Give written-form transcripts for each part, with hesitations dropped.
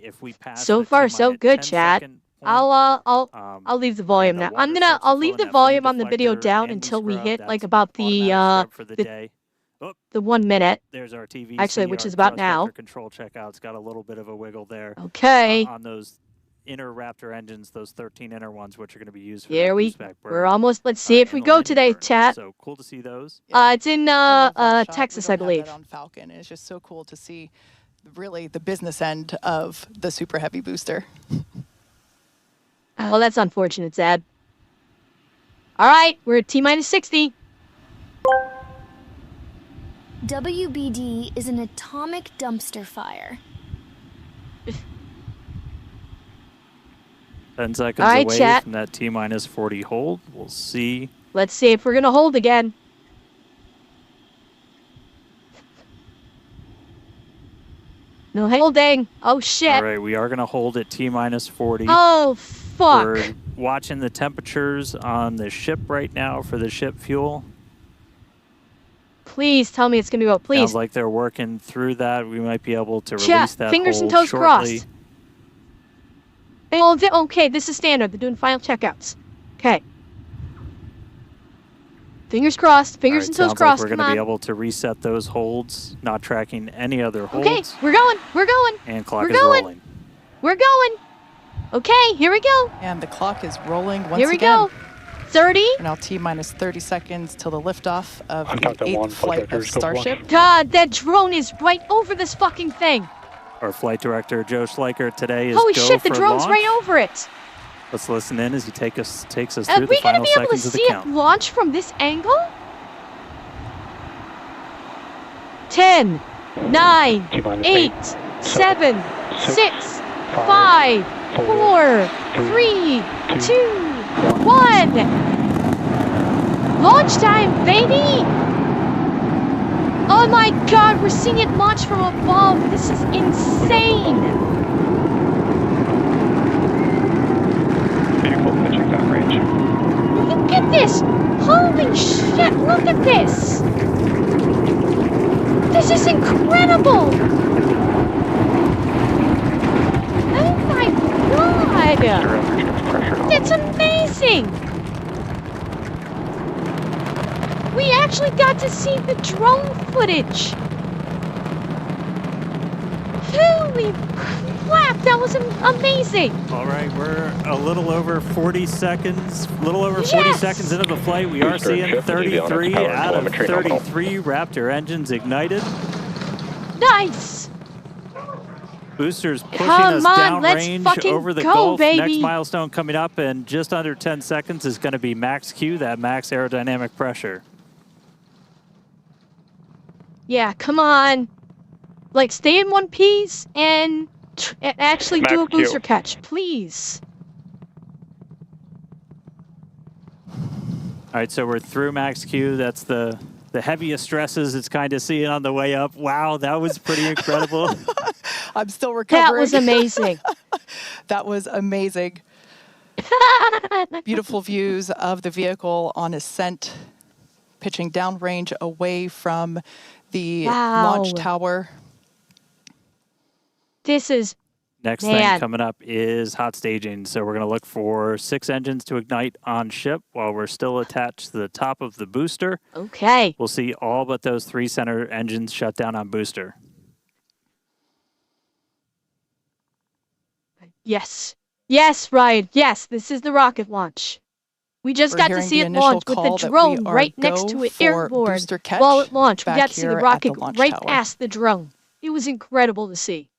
if we pass So the far, so T-minus good, 10 chat. second point, I'll leave the volume now. I'm gonna leave the volume on the video down until we hit like about the 1 minute. There's our TVC, actually, which is about now. Control checkout's got a little bit of a wiggle there. Okay. On those inner Raptor engines, those 13 inner ones, which are going to be used for Here we're almost. Let's see if we and go landing today, burn. chat. So cool to see those. It's in Texas, I believe. On Falcon, and it's just so cool to see, really, the business end of the Super Heavy booster. Oh, that's unfortunate, Zad. All right, we're at T-minus 60. WBD is an atomic dumpster fire. 10 seconds away from that T-minus 40 hold. We'll see. Let's see if we're going to hold again. No holding. Oh, shit. All right, we are going to hold at T-minus 40. Oh, fuck. We're watching the temperatures on the ship right now for the ship fuel. Please tell me it's going to go. Please. Sounds like they're working through that. We might be able to release that fingers and hold toes shortly. crossed. Okay, this is standard. They're doing final checkouts. Okay. Fingers crossed. Fingers and toes sounds crossed. Like we're going to be able to reset those holds, not tracking any other holds. Okay, we're going. We're going. And clock is rolling. We're going. Okay, here we go. And the clock is rolling once again. Here we go. 30. Now T-minus 30 seconds till the liftoff of the 8th flight of Starship. God, that drone is right over this fucking thing. Our flight director, Joe Schleicher, today is Holy go shit, the for drone's launch. right over it. Let's listen in as he takes us through the final seconds of the count. Are we going to be able to see it launch from this angle? 10, 9, 8, 7, 6, 5, 4, 3, 2, 1. Launch time, baby! Oh my god, we're seeing it launch from above. This is insane. Look at this! Holy shit, look at this! This is incredible! Oh my god! It's amazing! We actually got to see the drone footage! Holy crap, that was amazing! All right, we're a little over 40 seconds, seconds into the flight. We are seeing 33 out of 33 Raptor engines ignited. Nice! Boosters pushing us downrange over the Gulf. Baby. Next milestone coming up in just under 10 seconds is going to be max Q, that max aerodynamic pressure. Yeah, come on. Like, stay in one piece and actually do a booster catch, please. All right, so we're through max Q. That's the heaviest stresses it's kind of seeing on the way up. Wow, that was pretty incredible. I'm still recovering. That was amazing. That was amazing. Beautiful views of the vehicle on ascent, pitching downrange away from the launch tower. This is Next thing coming up is hot staging. So we're going to look for 6 engines to ignite on ship while we're still attached to the top of the booster. Okay. We'll see all but those 3 center engines shut down on booster. Yes. Yes, Ryan. Yes, this is the rocket launch. We just got to see it launch with the drone right next to it airborne while it launched. We got to see the rocket right past the drone. It was incredible to see.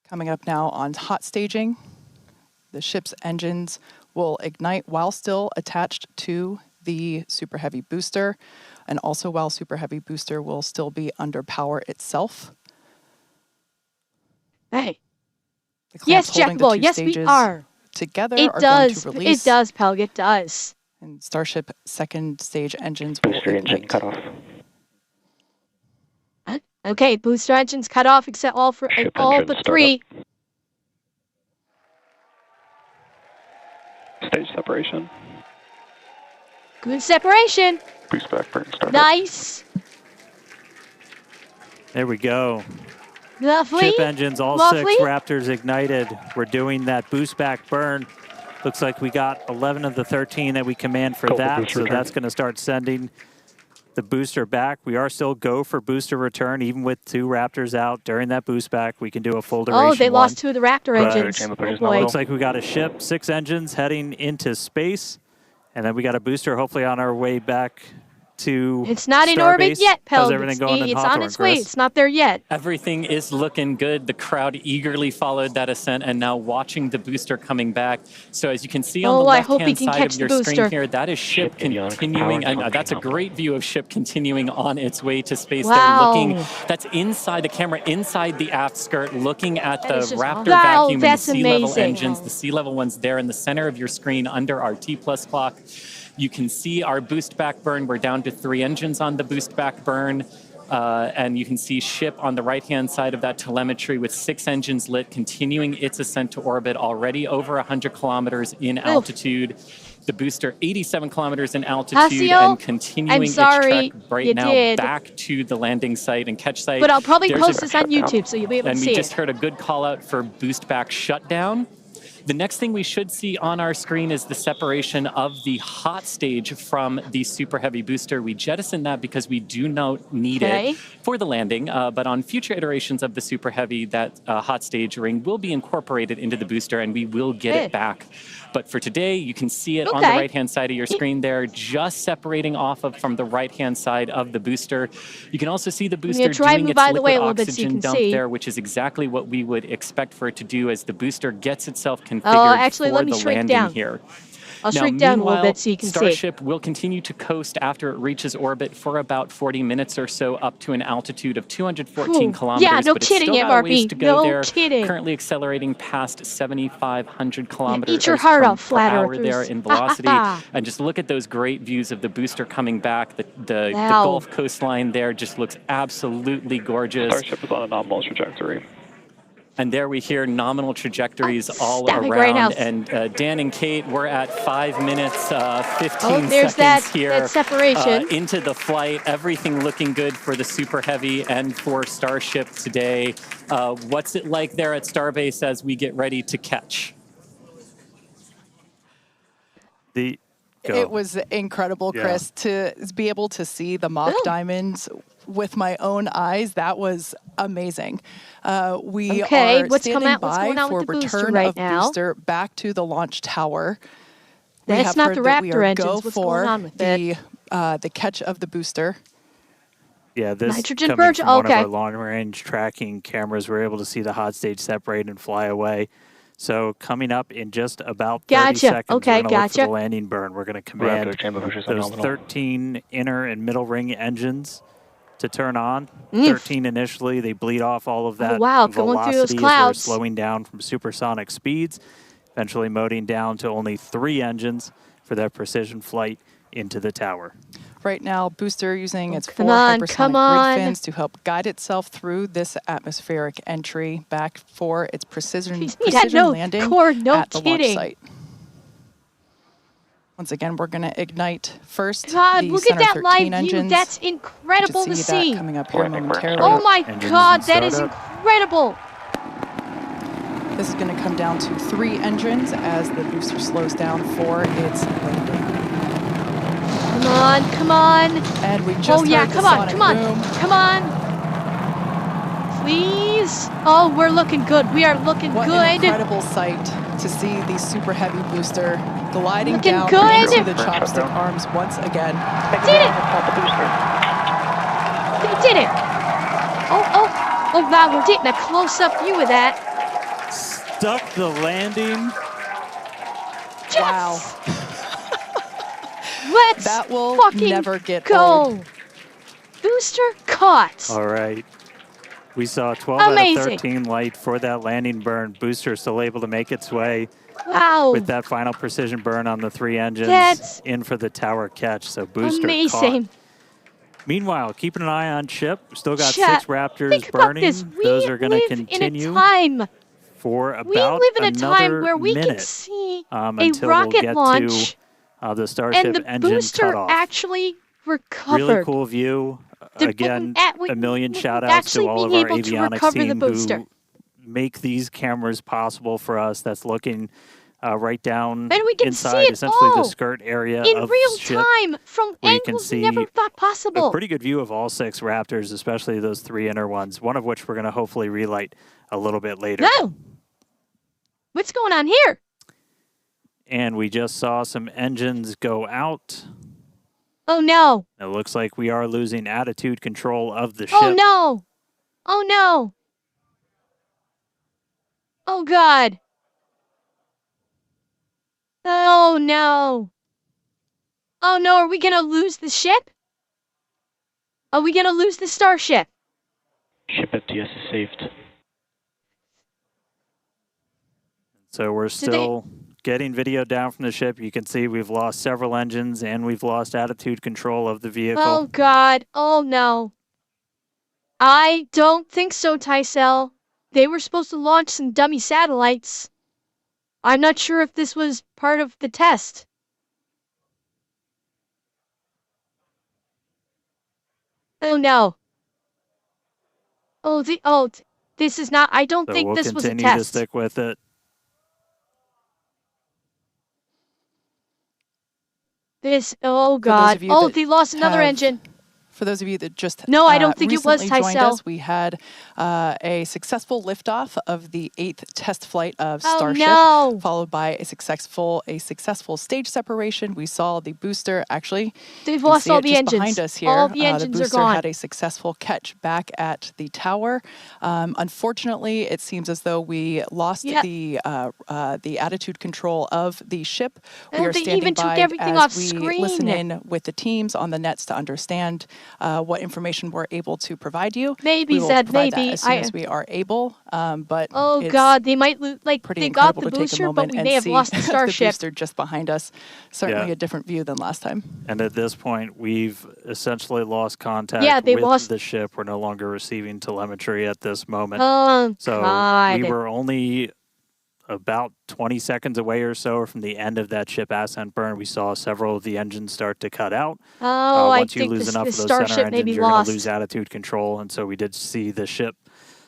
Coming up now on hot staging, the ship's engines will ignite while still attached to the Super Heavy booster, and also while Super Heavy booster will still be under power itself. Hey. Yes, Jackball. Yes, we are. Together it are does. Going to release. It does, Pelg. It does. And Starship second stage engines booster will engine cut off. Okay, booster engines cut off except all but 3. Stage separation. Good separation. Boost back burn start. Nice. There we go. Lovely. Ship engines, all Lovely. 6 Raptors ignited. We're doing that boost back burn. Looks like we got 11 of the 13 that we command for that, so that's going to start sending the booster back. We are still go for booster return, even with 2 Raptors out during that boost back. We can do a full duration. Oh, they lost 2 of the Raptor engines. Oh boy. Looks like we got a ship, 6 engines heading into space, and then we got a booster hopefully on our way back to It's not in Starbase. orbit yet, Pell. How's everything going in It's Hawthorne, on its way. Chris? It's not there yet. Everything is looking good. The crowd eagerly followed that ascent and now watching the booster coming back. So as you can see on the left-hand side of your screen here, that is ship continuing. And that's a great view of ship continuing on its way to space. Wow. They're looking, that's inside the camera, inside the aft skirt, looking at the Raptor wow, vacuum and that's the sea-level amazing. engines. The sea-level ones there in the center of your screen under our T+ clock. You can see our boost back burn. We're down to 3 engines on the boost back burn. And you can see ship on the right-hand side of that telemetry with 6 engines lit, continuing its ascent to orbit, already over 100 kilometers in altitude. The booster 87 kilometers in altitude and continuing its trek right now back to the landing site and catch site. But I'll probably post this on YouTube, so you'll be able to see it. And we just heard a good call out for boost back shutdown. The next thing we should see on our screen is the separation of the hot stage from the Super Heavy booster. We jettisoned that because we do not need it for the landing, but on future iterations of the Super Heavy, that hot stage ring will be incorporated into the booster and we will get it back. But for today, you can see it on the right-hand side of your screen there, just separating off from the right-hand side of the booster. You can also see the booster doing its liquid oxygen dump there, which is exactly what we would expect for it to do as the booster gets itself configured for the landing here. I'll shrink down a little bit so you can see. Starship will continue to coast after it reaches orbit for about 40 minutes or so, up to an altitude of 214 kilometers. Yeah, no but kidding, it's still got a ways MRB. to go there. Kidding. Currently accelerating past 7,500 kilometers eat your heart out, per hour there in velocity. And just look at those great views of the booster coming back. The Gulf coastline there just looks absolutely gorgeous. Starship is on a nominal trajectory. And there we hear nominal trajectories all around. And Dan and Kate, we're at 5 minutes, 15 seconds here that separation. Into the flight. Everything looking good for the Super Heavy and for Starship today. What's it like there at Starbase as we get ready to catch? It was incredible, Chris, to be able to see the mock diamonds with my own eyes. That was amazing. We are standing by for return of booster back to the launch tower. That's not the Raptor engines. What's going on with the catch of the booster. Yeah, this nitrogen coming from one of our long-range tracking cameras, we're able to see the hot stage separate and fly away. So coming up in just about 30 seconds, we're going to look for the landing burn. We're going to command those 13 inner and middle ring engines to turn on. 13 initially, they bleed off all of that velocity going through those as clouds. we're slowing down from supersonic speeds, eventually moding down to only 3 engines for that precision flight into the tower. Right now, booster using its 4 hypersonic grid fins to help guide itself through this atmospheric entry back for its precision landing at the launch site. Once again, we're going to ignite first the look center at that 13 live engines. view. That's incredible to see. That coming up here momentarily. Oh my God, that is incredible. This is going to come down to 3 engines as the booster slows down for its landing. Come on, come on. And we just heard the sonic boom. Come on. Please. Oh, we're looking good. We are looking good. What an incredible sight to see the Super Heavy booster gliding down into the chopstick arms once again. Did it. They did it. Oh, wow, we're getting a close-up view of that. Stuck the landing. Yes. Wow. Let's that will fucking never get go. old. Booster caught. All right. We saw 12 out of 13 light for that landing burn. Booster still able to make its way with that final precision burn on the 3 engines in for the tower catch. So booster caught. Meanwhile, keeping an eye on ship. Still got 6 Raptors burning. Those are going to continue for about another minute. We live in a time where we can see a rocket launch the Starship and the engine booster cutoff. actually recovered. Really cool view again, a million shout-outs to all of our avionics team who make these cameras possible for us. That's looking right down and we can inside see essentially the skirt area in of real the ship, time from angles we never thought possible. A pretty good view of all 6 Raptors, especially those 3 inner ones, one of which we're going to hopefully relight a little bit later. No! What's going on here? And we just saw some engines go out. Oh, no. It looks like we are losing attitude control of the ship. Oh, no. Oh, no. Oh, God. Oh, no. Oh, no. Are we going to lose the ship? Are we going to lose the Starship? Ship FTS is saved. So we're still getting video down from the ship. You can see we've lost several engines and we've lost attitude control of the vehicle. Oh, God. Oh, no. I don't think so, Tysell. They were supposed to launch some dummy satellites. I'm not sure if this was part of the test. Oh, no. This is not, I don't think this was a test. We'll continue to stick with it. Oh, God. Oh, they lost another engine. For those of you that just no, I don't think it was joined us, we had a successful liftoff of the 8th test flight of Starship, followed by a successful stage separation. We saw the booster actually. They've lost all the engines. Behind us here, all the engines the booster are gone. had a successful catch back at the tower. Unfortunately, it seems as though we lost the attitude control of the ship. We are standing by as we listen in with the teams on the nets to understand what information we're able to provide you. Maybe, Zed, maybe. As soon as we are able, but oh, God, they might lose, like, they got the booster, but we may have lost the Starship. The booster just behind us. Certainly a different view than last time. And at this point, we've essentially lost contact with the ship. We're no longer receiving telemetry at this moment. Oh, so God. We were only about 20 seconds away or so from the end of that ship ascent burn. We saw several of the engines start to cut out. Oh, once I you think lose enough of those Starship center may engines, be you're going lost. to lose attitude control. And so we did see the ship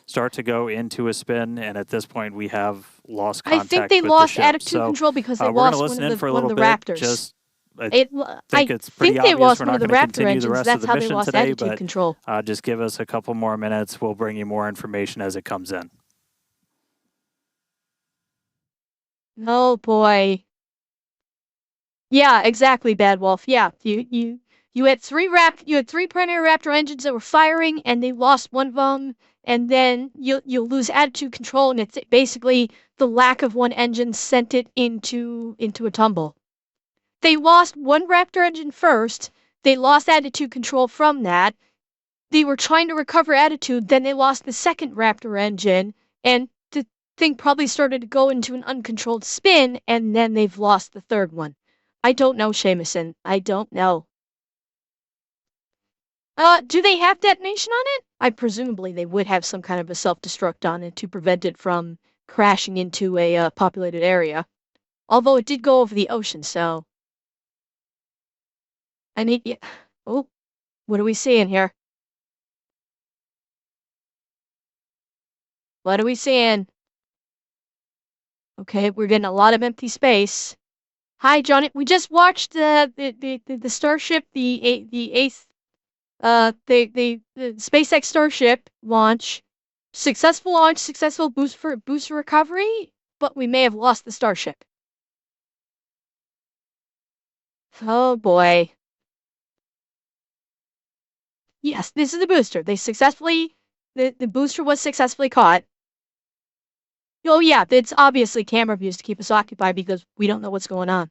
start to go into a spin. And at this point, we have lost contact with the ship. I think they lost attitude control because they lost one of the Raptors. I think it's pretty obvious we're not going to continue the rest of the mission today, but just give us a couple more minutes. We'll bring you more information as it comes in. Oh, boy. Yeah, exactly, Bad Wolf. Yeah, you had three primary Raptor engines that were firing, and they lost one of them, and then you'll lose attitude control, and it's basically the lack of one engine sent it into a tumble. They lost one Raptor engine first. They lost attitude control from that. They were trying to recover attitude, then they lost the second Raptor engine, and the thing probably started to go into an uncontrolled spin, and then they've lost the third one. I don't know, Seamuson. I don't know. Do they have detonation on it? Presumably they would have some kind of a self-destruct on it to prevent it from crashing into a populated area. Although it did go over the ocean, so... Oh, what are we seeing here? What are we seeing? Okay, we're getting a lot of empty space. Hi, Johnny. We just watched the Starship, the SpaceX Starship launch. Successful launch, successful booster recovery, but we may have lost the Starship. Oh boy. Yes, this is the booster. The booster was successfully caught. Oh yeah, it's obviously camera views to keep us occupied because we don't know what's going on.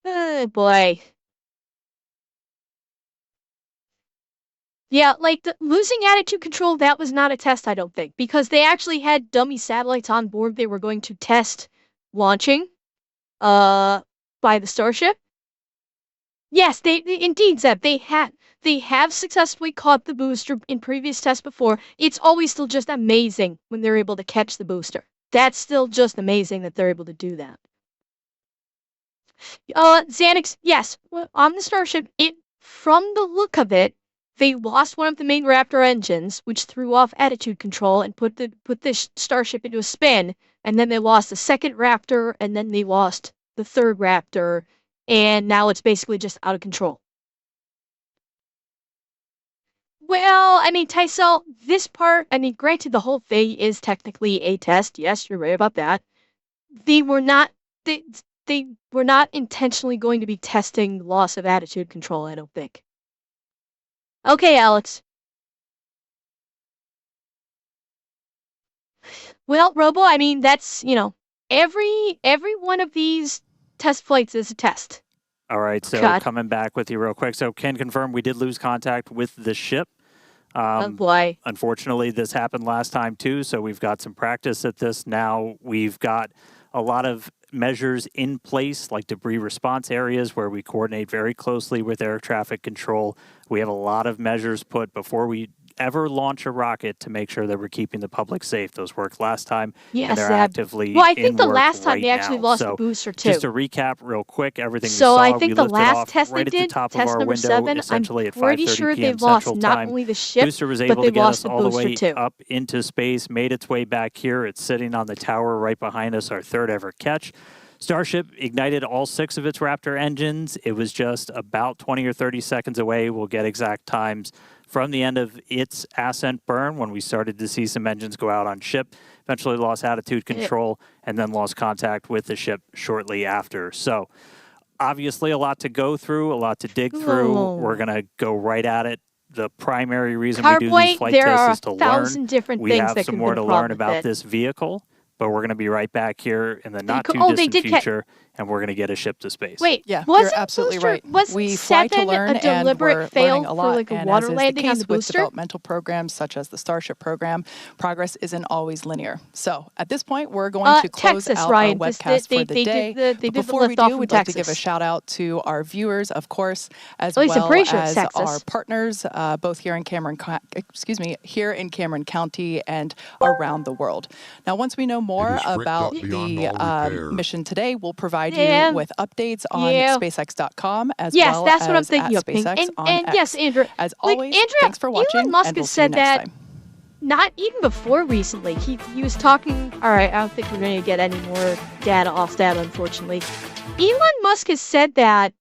Oh boy. Yeah, like losing attitude control, that was not a test, I don't think, because they actually had dummy satellites on board they were going to test launching by the Starship. Yes, indeed, Zeb, they have successfully caught the booster in previous tests before. It's always still just amazing when they're able to catch the booster. That's still just amazing that they're able to do that. Xanax, yes. On the Starship, from the look of it, they lost one of the main Raptor engines, which threw off attitude control and put the Starship into a spin, and then they lost the second Raptor, and then they lost the third Raptor, and now it's basically just out of control. Well, I mean, Tysel, this part, I mean, granted, the whole thing is technically a test. Yes, you're right about that. They were not intentionally going to be testing loss of attitude control, I don't think. Okay, Alex. Well, Robo, I mean, that's, every one of these test flights is a test. All right, so coming back with you real quick. So can confirm we did lose contact with the ship. Oh boy. Unfortunately, this happened last time too, so we've got some practice at this now. We've got a lot of measures in place, like debris response areas where we coordinate very closely with air traffic control. We have a lot of measures put before we ever launch a rocket to make sure that we're keeping the public safe. Those worked last time, and they're actively Well, I think the in work last time right they actually now. lost So the booster too. just to recap real quick, everything So we saw, I think we the lifted last off test right they at the did, top of test our number window, 7, I'm essentially at pretty 5:30 sure p.m. they've lost Central not Time. only the ship, Booster was but able to they've get lost us the all the booster way too. up into space, made its way back here. It's sitting on the tower right behind us, our third ever catch. Starship ignited all 6 of its Raptor engines. It was just about 20 or 30 seconds away. We'll get exact times from the end of its ascent burn when we started to see some engines go out on ship, eventually lost attitude control, and then lost contact with the ship shortly after. So obviously a lot to go through, a lot to dig through. We're going to go right at it. The primary reason we do these flight tests is to learn. We have some more to learn about this vehicle, but we're going to be right back here in the not too distant future, and we're going to get a ship to space. Wait, yeah, you're absolutely right. We fly to learn, a deliberate fail a lot, for like a water landing on the booster? With developmental programs such as the Starship program, progress isn't always linear. So at this point, we're going to close out our webcast for the day. But before we do, we'd like to give a shout out to our viewers, of course, as well as our partners, both here in Cameron County and around the world. Now, once we know more about the mission today, we'll provide you with updates on SpaceX.com as well that's as what I'm thinking at SpaceX of. on and X. Yes, Andrew. As always, Andrew, thanks for watching, Elon Musk and we'll has see you said next that time. Not even before recently. He was talking. All right, I don't think we're going to get any more data off that, unfortunately. Elon Musk has said that.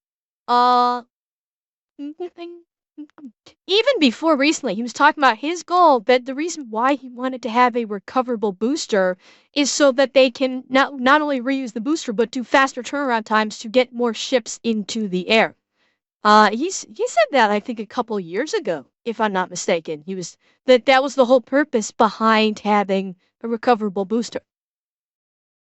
Even before recently, he was talking about his goal, but the reason why he wanted to have a recoverable booster is so that they can not only reuse the booster, but do faster turnaround times to get more ships into the air. He said that, I think, a couple years ago, if I'm not mistaken. That was the whole purpose behind having a recoverable booster.